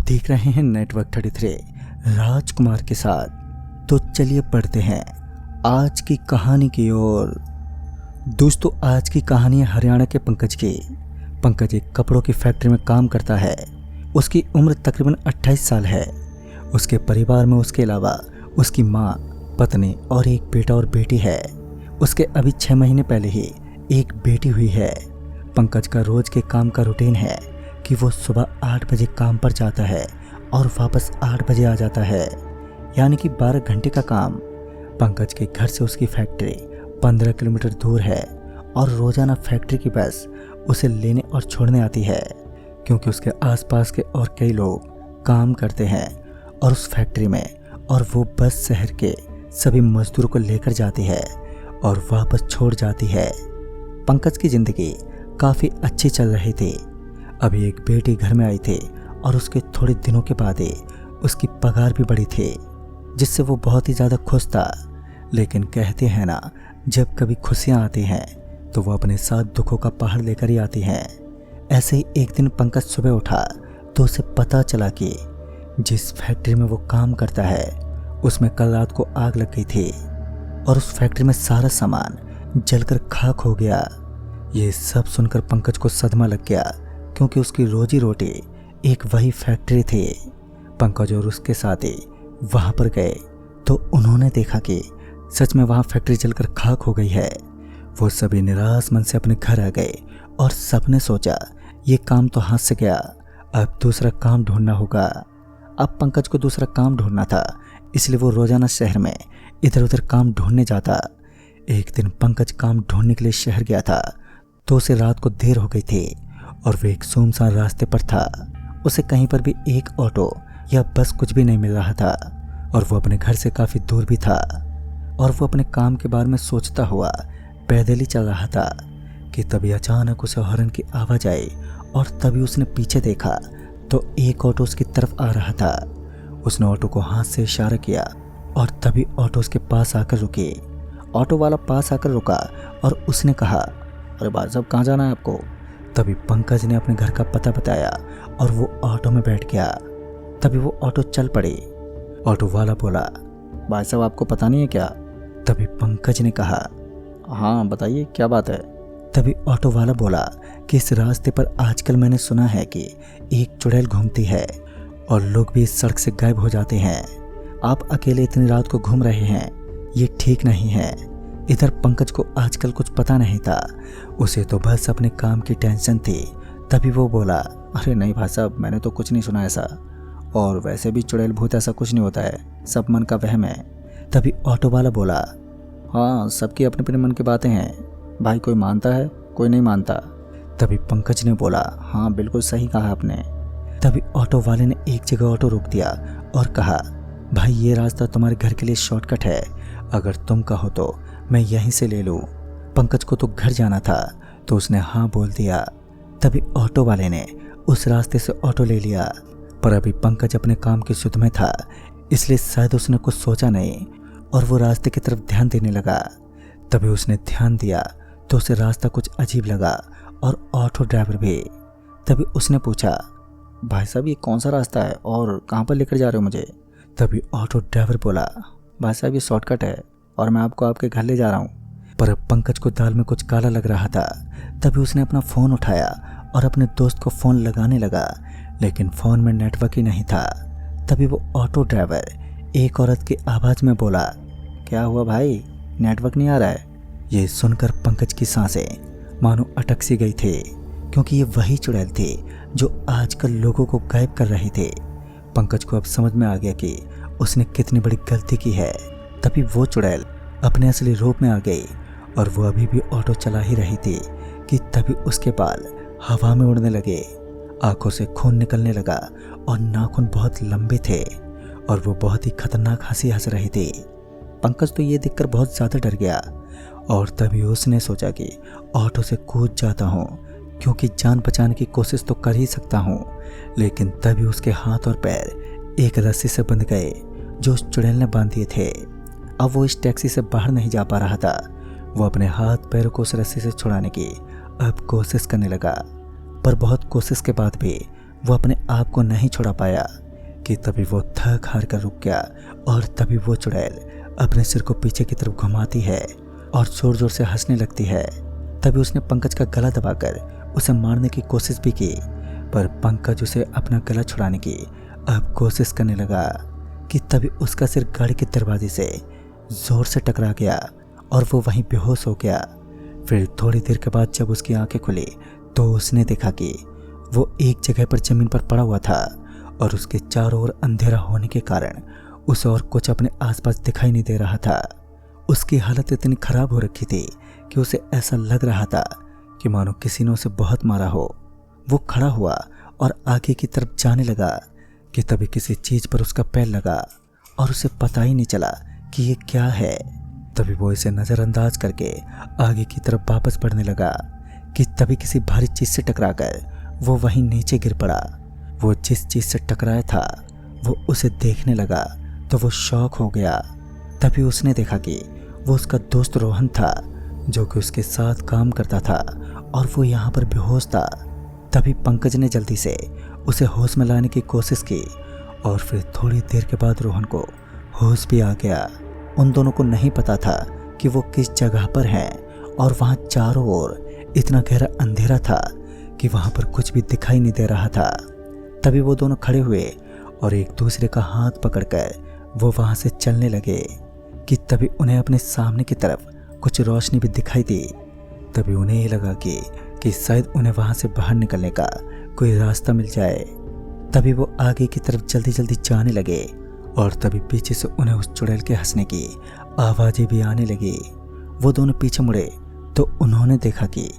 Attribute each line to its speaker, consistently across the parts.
Speaker 1: देख रहे हैं नेटवर्क 33 राजकुमार के साथ। तो चलिए पढ़ते हैं आज की कहानी की ओर। दोस्तों, आज की कहानी है हरियाणा के पंकज की। पंकज एक कपड़ों की फैक्ट्री में काम करता है। उसकी उम्र तकरीबन 28 साल है। उसके परिवार में उसके अलावा उसकी माँ, पत्नी और एक बेटा और बेटी है। उसके अभी 6 महीने पहले ही एक बेटी हुई है। पंकज का रोज के काम का रूटीन है कि वो सुबह 8 बजे काम पर जाता है और वापस 8 बजे आ जाता है, यानी कि 12 घंटे का काम। पंकज के घर से उसकी फैक्ट्री 15 किलोमीटर दूर है और रोजाना फैक्ट्री की बस उसे लेने और छोड़ने आती है, क्योंकि उसके आसपास के और कई लोग काम करते हैं और उस फैक्ट्री में, और वो बस शहर के सभी मजदूरों को लेकर जाती है और वापस छोड़ जाती है। पंकज की जिंदगी काफ़ी अच्छी चल रही थी। अभी एक बेटी घर में आई थी और उसके थोड़े दिनों के बाद ही उसकी पगार भी बढ़ी थी, जिससे वो बहुत ही ज़्यादा खुश था। लेकिन कहते हैं ना, जब कभी खुशियाँ आती हैं तो वो अपने साथ दुखों का पहाड़ लेकर ही आती हैं। ऐसे ही एक दिन पंकज सुबह उठा तो उसे पता चला कि जिस फैक्ट्री में वो काम करता है उसमें कल रात को आग लग गई थी और उस फैक्ट्री में सारा सामान जलकर खाक हो गया। ये सब सुनकर पंकज को सदमा लग गया, क्योंकि उसकी रोजी रोटी एक वही फैक्ट्री थी। पंकज और उसके साथी वहां पर गए तो उन्होंने देखा कि सच में वहां फैक्ट्री जलकर खाक हो गई है। वो सभी निराश मन से अपने घर आ गए और सबने सोचा ये काम तो हाथ से गया, अब दूसरा काम ढूंढना होगा। अब पंकज को दूसरा काम ढूंढना था, इसलिए वो रोजाना शहर में इधर उधर काम ढूंढने जाता। एक दिन पंकज काम ढूंढने के लिए शहर गया था तो उसे रात को देर हो गई थी और वो एक सुनसान रास्ते पर था। उसे कहीं पर भी एक ऑटो या बस कुछ भी नहीं मिल रहा था और वो अपने घर से काफ़ी दूर भी था। और वो अपने काम के बारे में सोचता हुआ पैदल ही चल रहा था कि तभी अचानक उसे हॉर्न की आवाज़ आई और तभी उसने पीछे देखा तो एक ऑटो उसकी तरफ आ रहा था। उसने ऑटो को हाथ से इशारा किया और तभी ऑटो उसके पास आकर रुकी। ऑटो वाला पास आकर रुका और उसने कहा, अरे भाई साहब, कहाँ जाना है आपको? तभी पंकज ने अपने घर का पता बताया और वो ऑटो में बैठ गया। तभी वो ऑटो चल पड़ी। ऑटो वाला बोला, भाई साहब, आपको पता नहीं है क्या? तभी पंकज ने कहा, हाँ बताइए, क्या बात है? तभी ऑटो वाला बोला कि इस रास्ते पर आजकल मैंने सुना है कि एक चुड़ैल घूमती है और लोग भी इस सड़क से गायब हो जाते हैं। आप अकेले इतनी रात को घूम रहे हैं, ये ठीक नहीं है। इधर पंकज को आजकल कुछ पता नहीं था, उसे तो बस अपने काम की टेंशन थी। तभी वो बोला, अरे नहीं भाई साहब, मैंने तो कुछ नहीं सुना ऐसा, और वैसे भी चुड़ैल भूत ऐसा कुछ नहीं होता है, सब मन का वहम है। तभी ऑटो वाला बोला, हाँ सबकी अपने अपने मन की बातें हैं भाई, कोई मानता है कोई नहीं मानता। तभी पंकज ने बोला, हाँ बिल्कुल सही कहा आपने। तभी ऑटो वाले ने एक जगह ऑटो रोक दिया और कहा, भाई ये रास्ता तुम्हारे घर के लिए शॉर्टकट है, अगर तुम कहो तो मैं यहीं से ले लूँ। पंकज को तो घर जाना था तो उसने हाँ बोल दिया। तभी ऑटो वाले ने उस रास्ते से ऑटो ले लिया, पर अभी पंकज अपने काम की सुध में था, इसलिए शायद उसने कुछ सोचा नहीं और वो रास्ते की तरफ ध्यान देने लगा। तभी उसने ध्यान दिया तो उसे रास्ता कुछ अजीब लगा और ऑटो ड्राइवर भी। तभी उसने पूछा, भाई साहब ये कौन सा रास्ता है और कहाँ पर लेकर जा रहे हो मुझे? तभी ऑटो ड्राइवर बोला, भाई साहब ये शॉर्टकट है और मैं आपको आपके घर ले जा रहा हूँ। पर अब पंकज को दाल में कुछ काला लग रहा था। तभी उसने अपना फ़ोन उठाया और अपने दोस्त को फ़ोन लगाने लगा, लेकिन फ़ोन में नेटवर्क ही नहीं था। तभी वो ऑटो ड्राइवर एक औरत की आवाज़ में बोला, क्या हुआ भाई, नेटवर्क नहीं आ रहा है? ये सुनकर पंकज की सांसें मानो अटक सी गई थी, क्योंकि ये वही चुड़ैल थी जो आजकल लोगों को गायब कर रही थी। पंकज को अब समझ में आ गया कि उसने कितनी बड़ी गलती की है। तभी वो चुड़ैल अपने असली रूप में आ गई और वो अभी भी ऑटो चला ही रही थी कि तभी उसके बाल हवा में उड़ने लगे, आंखों से खून निकलने लगा और नाखून बहुत लंबे थे और वो बहुत ही खतरनाक हंसी हंस रही थी। पंकज तो ये देखकर बहुत ज़्यादा डर गया और तभी उसने सोचा कि ऑटो से कूद जाता हूँ, क्योंकि जान बचाने की कोशिश तो कर ही सकता हूँ। लेकिन तभी उसके हाथ और पैर एक रस्सी से बंध गए जो उस चुड़ैल ने बांध दिए थे। अब वो इस टैक्सी से बाहर नहीं जा पा रहा था। वो अपने हाथ पैरों को उस रस्सी से छुड़ाने की अब कोशिश करने लगा, पर बहुत कोशिश के बाद भी वो अपने आप को नहीं छुड़ा पाया कि तभी वो थक हार कर रुक गया। और तभी वो चुड़ैल अपने सिर को पीछे की तरफ घुमाती है और जोर जोर से हंसने लगती है। तभी उसने पंकज का गला दबाकर उसे मारने की कोशिश भी की, पर पंकज उसे अपना गला छुड़ाने की अब कोशिश करने लगा कि तभी उसका सिर गाड़ी के दरवाजे से जोर से टकरा गया और वो वहीं बेहोश हो गया। फिर थोड़ी देर के बाद जब उसकी आंखें खुली तो उसने देखा कि वो एक जगह पर जमीन पर पड़ा हुआ था और उसके चारों ओर अंधेरा होने के कारण उसे और कुछ अपने आसपास दिखाई नहीं दे रहा था। उसकी हालत इतनी खराब हो रखी थी कि उसे ऐसा लग रहा था कि मानो किसी ने उसे बहुत मारा हो। वो खड़ा हुआ और आगे की तरफ जाने लगा कि तभी किसी चीज पर उसका पैर लगा और उसे पता ही नहीं चला कि ये क्या है। तभी वो इसे नजरअंदाज करके आगे की तरफ वापस बढ़ने लगा कि तभी किसी भारी चीज से टकराकर वो वहीं नीचे गिर पड़ा। वो जिस चीज से टकराया था वो उसे देखने लगा तो वो शॉक हो गया। तभी उसने देखा कि वो उसका दोस्त रोहन था जो कि उसके साथ काम करता था और वो यहाँ पर बेहोश था। तभी पंकज ने जल्दी से उसे होश में लाने की कोशिश की और फिर थोड़ी देर के बाद रोहन को होश भी आ गया। उन दोनों को नहीं पता था कि वो किस जगह पर हैं और वहाँ चारों ओर इतना गहरा अंधेरा था कि वहाँ पर कुछ भी दिखाई नहीं दे रहा था। तभी वो दोनों खड़े हुए और एक दूसरे का हाथ पकड़कर वो वहाँ से चलने लगे कि तभी उन्हें अपने सामने की तरफ कुछ रोशनी भी दिखाई दी। तभी उन्हें ये लगा कि शायद उन्हें वहाँ से बाहर निकलने का कोई रास्ता मिल जाए। तभी वो आगे की तरफ जल्दी जल्दी जाने लगे और तभी पीछे से उन्हें उस चुड़ैल के हंसने की आवाज़ें भी आने लगी। वो दोनों पीछे मुड़े तो उन्होंने देखा कि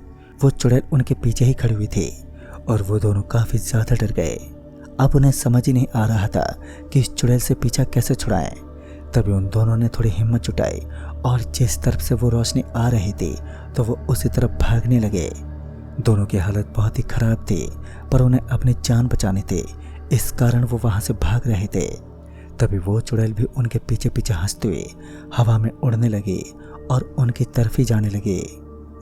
Speaker 1: वो चुड़ैल उनके पीछे ही खड़ी हुई थी और वो दोनों काफ़ी ज़्यादा डर गए। अब उन्हें समझ ही नहीं आ रहा था कि इस चुड़ैल से पीछा कैसे छुड़ाएं। तभी उन दोनों ने थोड़ी हिम्मत जुटाई और जिस तरफ से वो रोशनी आ रही थी तो वो उसी तरफ भागने लगे। दोनों की हालत बहुत ही खराब थी पर उन्हें अपनी जान बचानी थी, इस कारण वो वहाँ से भाग रहे थे। तभी वो चुड़ैल भी उनके पीछे पीछे हंसते हुए हवा में उड़ने लगी और उनकी तरफ ही जाने लगे।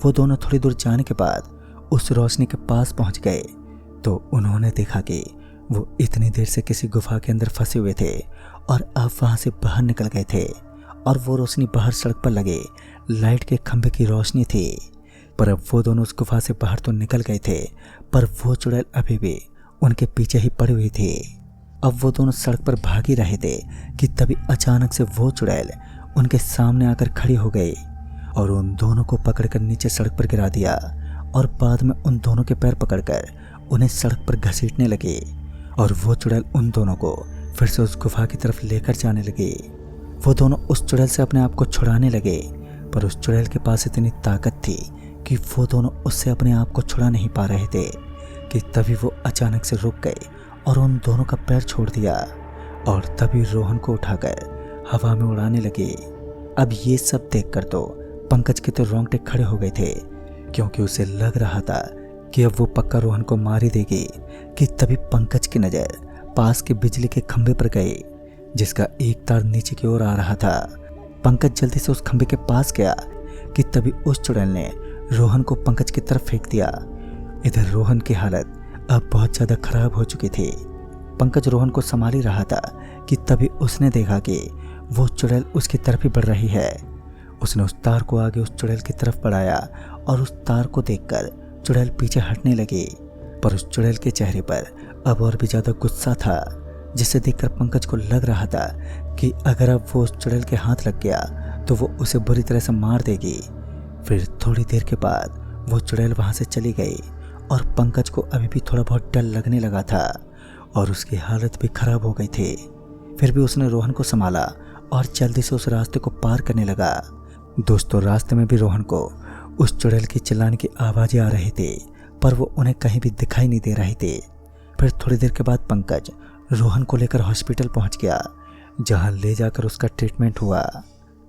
Speaker 1: वो दोनों थोड़ी दूर जाने के बाद उस रोशनी के पास पहुंच गए तो उन्होंने देखा कि वो इतनी देर से किसी गुफा के अंदर फंसे हुए थे और अब वहां से बाहर निकल गए थे और वो रोशनी बाहर सड़क पर लगे लाइट के खंभे की रोशनी थी। पर अब वो दोनों उस गुफा से बाहर तो निकल गए थे पर वो चुड़ैल अभी भी उनके पीछे ही पड़ी हुई थी। अब वो दोनों सड़क पर भाग ही रहे थे कि तभी अचानक से वो चुड़ैल उनके सामने आकर खड़ी हो गई और उन दोनों को पकड़कर नीचे सड़क पर गिरा दिया और बाद में उन दोनों के पैर पकड़कर उन्हें सड़क पर घसीटने लगे और वो चुड़ैल उन दोनों को फिर से उस गुफा की तरफ लेकर जाने लगे। वो दोनों उस चुड़ैल से अपने आप को छुड़ाने लगे पर उस चुड़ैल के पास इतनी ताकत थी कि वो दोनों उससे अपने आप को छुड़ा नहीं पा रहे थे कि तभी वो अचानक से रुक गए और उन दोनों का पैर छोड़ दिया और तभी रोहन को उठाकर हवा में उड़ाने लगे। अब ये सब देखकर तो पंकज के तो रोंगटे खड़े हो गए थे क्योंकि उसे लग रहा था कि अब वो पक्का रोहन को मार ही देगी कि तभी पंकज की नज़र पास के बिजली के खंभे पर गई जिसका एक तार नीचे की ओर आ रहा था। पंकज जल्दी से उस खंभे के पास गया कि तभी उस चुड़ैल ने रोहन को पंकज की तरफ फेंक दिया। इधर रोहन की हालत अब बहुत ज़्यादा खराब हो चुकी थी। पंकज रोहन को संभाल ही रहा था कि तभी उसने देखा कि वो चुड़ैल उसकी तरफ ही बढ़ रही है। उसने उस तार को आगे उस चुड़ैल की तरफ बढ़ाया और उस तार को देखकर चुड़ैल पीछे हटने लगी पर उस चुड़ैल के चेहरे पर अब और भी ज़्यादा गुस्सा था जिसे देखकर पंकज को लग रहा था कि अगर अब वो उस चुड़ैल के हाथ लग गया तो वो उसे बुरी तरह से मार देगी। फिर थोड़ी देर के बाद वो चुड़ैल वहाँ से चली गई और पंकज को अभी भी थोड़ा बहुत डर लगने लगा था और उसकी हालत भी खराब हो गई थी। फिर भी उसने रोहन को संभाला और जल्दी से उस रास्ते को पार करने लगा। दोस्तों, रास्ते में भी रोहन को उस चुड़ैल की चिल्लाने की आवाज़ें आ रही थी पर वो उन्हें कहीं भी दिखाई नहीं दे रही थी। फिर थोड़ी देर के बाद पंकज रोहन को लेकर हॉस्पिटल पहुंच गया जहां ले जाकर उसका ट्रीटमेंट हुआ।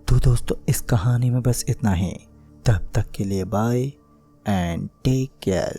Speaker 1: तो दोस्तों, इस कहानी में बस इतना ही। तब तक के लिए बाय एंड टेक केयर।